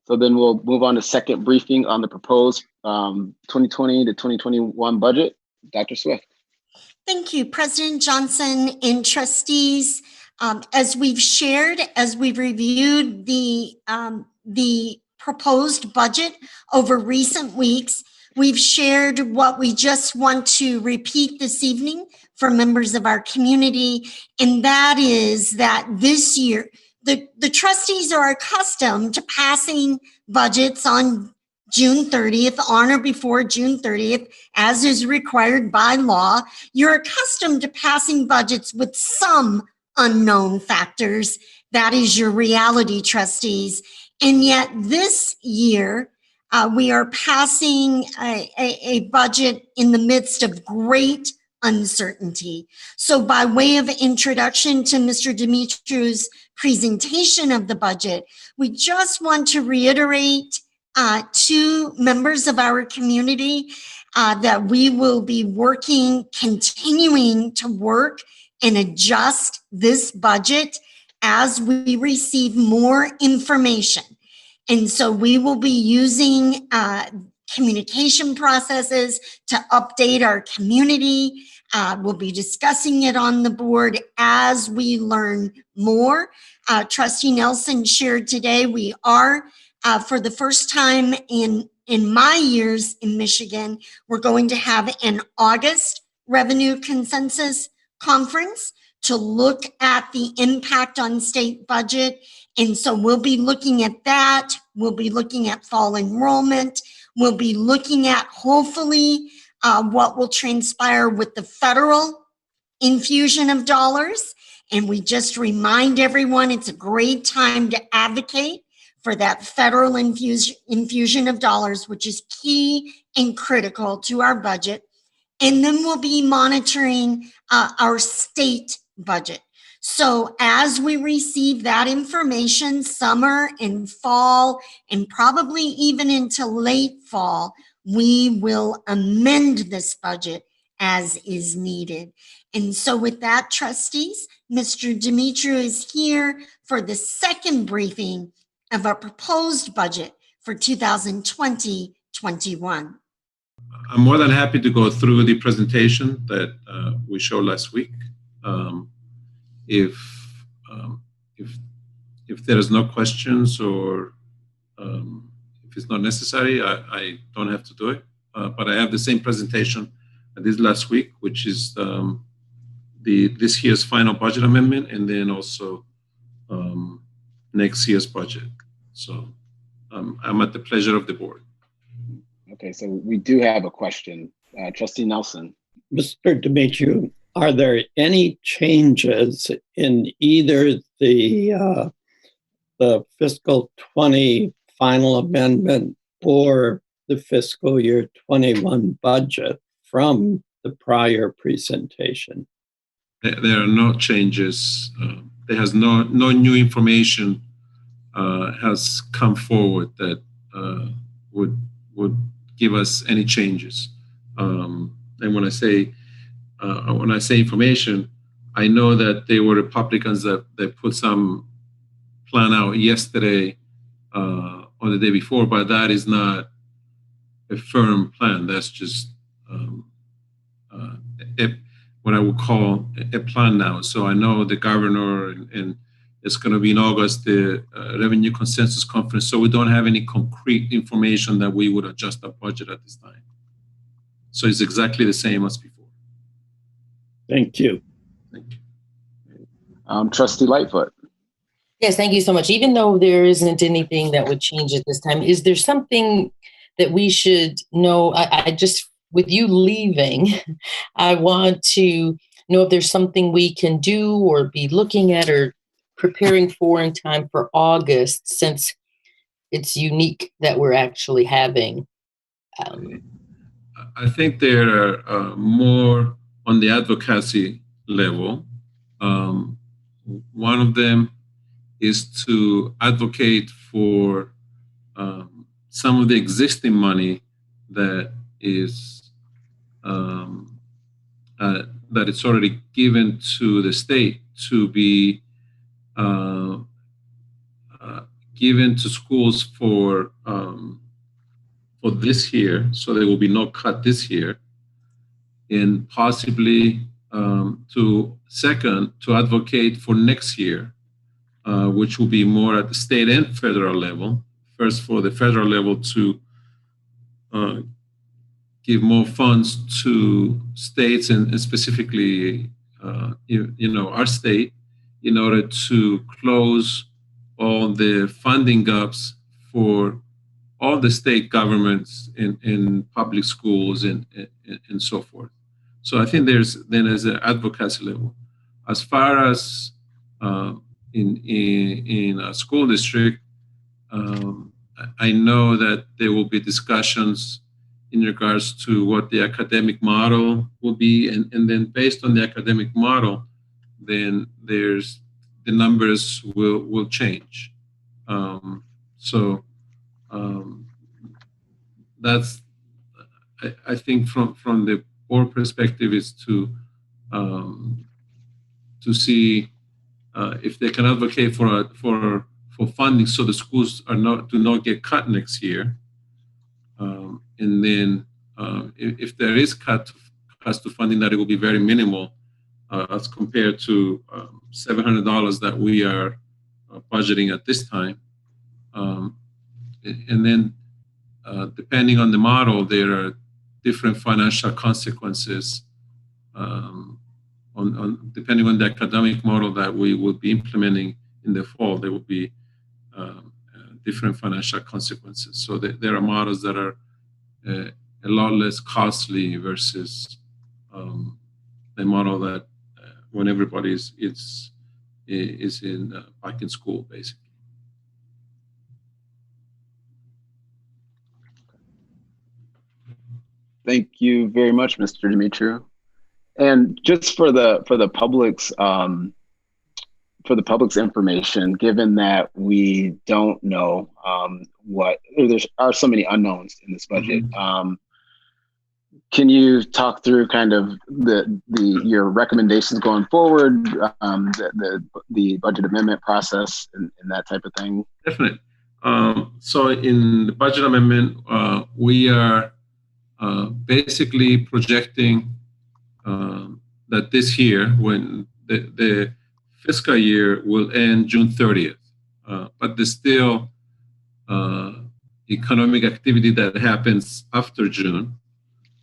So then we'll move on to second briefing on the proposed 2020 to 2021 budget. Dr. Swift. Thank you, President Johnson and trustees. As we've shared, as we've reviewed the proposed budget over recent weeks, we've shared what we just want to repeat this evening for members of our community, and that is that this year, the trustees are accustomed to passing budgets on June 30th, on or before June 30th, as is required by law. You're accustomed to passing budgets with some unknown factors. That is your reality, trustees. And yet this year, we are passing a budget in the midst of great uncertainty. So by way of introduction to Mr. Demetriou's presentation of the budget, we just want to reiterate to members of our community that we will be continuing to work and adjust this budget as we receive more information. And so we will be using communication processes to update our community. We'll be discussing it on the board as we learn more. Trustee Nelson shared today, we are, for the first time in my years in Michigan, we're going to have an August revenue consensus conference to look at the impact on state budget. And so we'll be looking at that. We'll be looking at fall enrollment. We'll be looking at hopefully what will transpire with the federal infusion of dollars. And we just remind everyone it's a great time to advocate for that federal infusion of dollars, which is key and critical to our budget. And then we'll be monitoring our state budget. So as we receive that information, summer and fall, and probably even into late fall, we will amend this budget as is needed. And so with that, trustees, Mr. Demetriou is here for the second briefing of our proposed budget for 2020-21. I'm more than happy to go through the presentation that we showed last week. If there is no questions or if it's not necessary, I don't have to do it. But I have the same presentation I did last week, which is this year's final budget amendment, and then also next year's budget. So I'm at the pleasure of the board. Okay, so we do have a question. Trustee Nelson. Mr. Demetriou, are there any changes in either the fiscal 20 final amendment or the fiscal year 21 budget from the prior presentation? There are no changes. There has no new information has come forward that would give us any changes. And when I say information, I know that there were Republicans that put some plan out yesterday or the day before, but that is not a firm plan. That's just what I would call a plan now. So I know the governor, and it's going to be in August, the revenue consensus conference. So we don't have any concrete information that we would adjust our budget at this time. So it's exactly the same as before. Thank you. Thank you. Trustee Lightfoot. Yes, thank you so much. Even though there isn't anything that would change at this time, is there something that we should know? I just, with you leaving, I want to know if there's something we can do or be looking at or preparing for in time for August, since it's unique that we're actually having. I think there are more on the advocacy level. One of them is to advocate for some of the existing money that is that it's already given to the state to be given to schools for this year, so there will be no cut this year, and possibly to advocate for next year, which will be more at the state and federal level. First, for the federal level to give more funds to states and specifically, our state, in order to close all the funding gaps for all the state governments in public schools and so forth. So I think there's an advocacy level. As far as in a school district, I know that there will be discussions in regards to what the academic model will be, and then based on the academic model, then the numbers will change. That's, I think from the board perspective, is to see if they can advocate for funding so the schools do not get cut next year, and then if there is cuts to funding, that it will be very minimal as compared to $700 that we are budgeting at this time, and then depending on the model, there are different financial consequences depending on the academic model that we will be implementing in the fall. There will be different financial consequences. So there are models that are a lot less costly versus the model that when everybody is back in school, basically. Thank you very much, Mr. Demetriou. And just for the public's information, given that we don't know there are so many unknowns in this budget, can you talk through kind of your recommendations going forward, the budget amendment process and that type of thing? Definitely. So in the budget amendment, we are basically projecting that this year, when the fiscal year will end June 30th, but there's still economic activity that happens after June.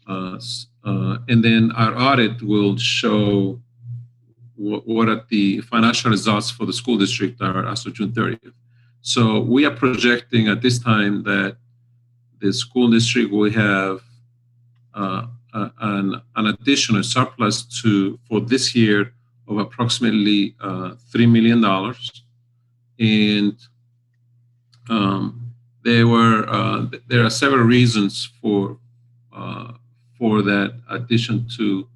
And then our audit will show what are the financial results for the school district are as of June 30th. So we are projecting at this time that the school district will have an additional surplus for this year of approximately $3 million. And there are several reasons for that addition to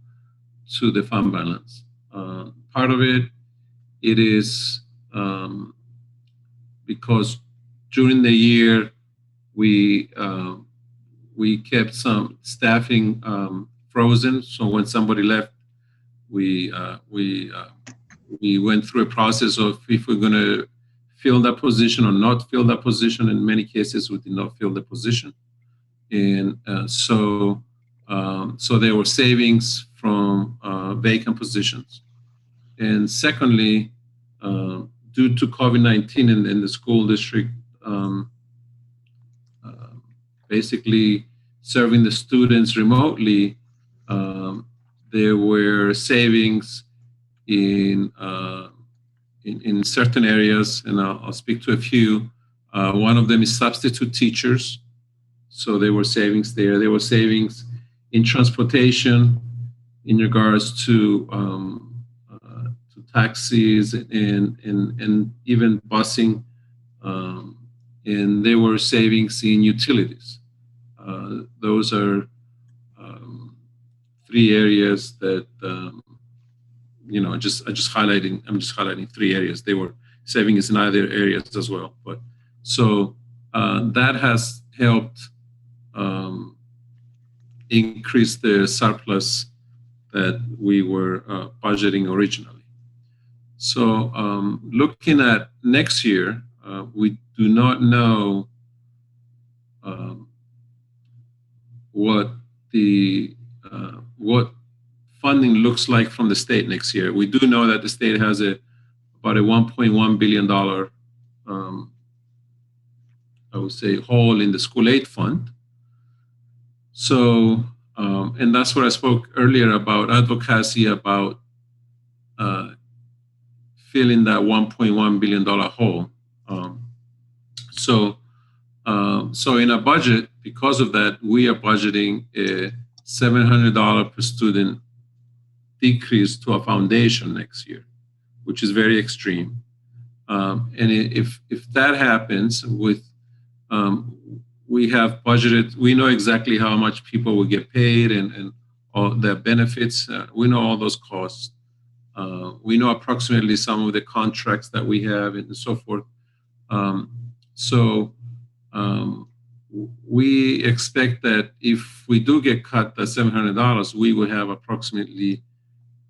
the fund balance. Part of it is because during the year we kept some staffing frozen. So when somebody left, we went through a process of if we're going to fill that position or not fill that position. In many cases, we did not fill the position, and so there were savings from vacant positions. And secondly, due to COVID-19 in the school district, basically serving the students remotely, there were savings in certain areas, and I'll speak to a few. One of them is substitute teachers. So there were savings there. There were savings in transportation in regards to taxis and even busing. And there were savings in utilities. Those are three areas that I'm just highlighting three areas. They were savings in other areas as well. But so that has helped increase the surplus that we were budgeting originally. So looking at next year, we do not know what funding looks like from the state next year. We do know that the state has about a $1.1 billion, I would say, hole in the school aid fund. So, and that's what I spoke earlier about advocacy, about filling that $1.1 billion hole. So in our budget, because of that, we are budgeting a $700 per student decrease to our foundation next year, which is very extreme. And if that happens, we have budgeted, we know exactly how much people will get paid and all their benefits. We know all those costs. We know approximately some of the contracts that we have and so forth. We expect that if we do get cut the $700, we will have approximately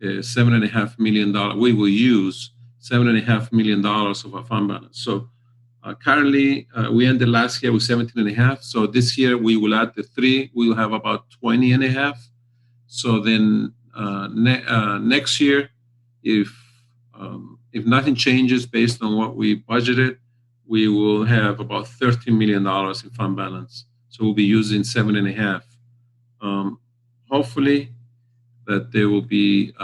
$7.5 million. We will use $7.5 million of our fund balance. So currently, we ended last year with 17.5. So this year we will add the 3. We will have about 20.5. So then next year, if nothing changes based on what we budgeted, we will have about $13 million in fund balance. So we'll be using 7.5. Hopefully that there will be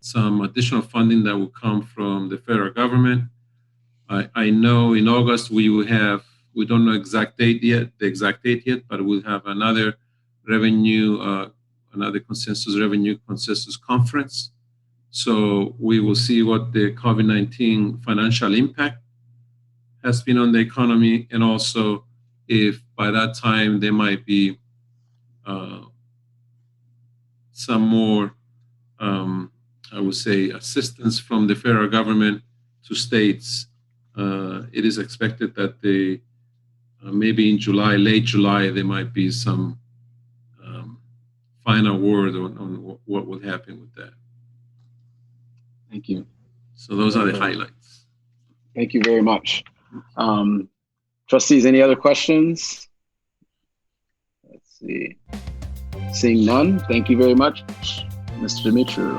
some additional funding that will come from the federal government. I know in August we don't know the exact date yet, but we'll have another consensus conference. So we will see what the COVID-19 financial impact has been on the economy, and also if by that time there might be some more, I would say, assistance from the federal government to states. It is expected that maybe in July, late July, there might be some final word on what will happen with that. Thank you. So those are the highlights. Thank you very much. Trustees, any other questions? Let's see. Seeing none, thank you very much, Mr. Demetriou.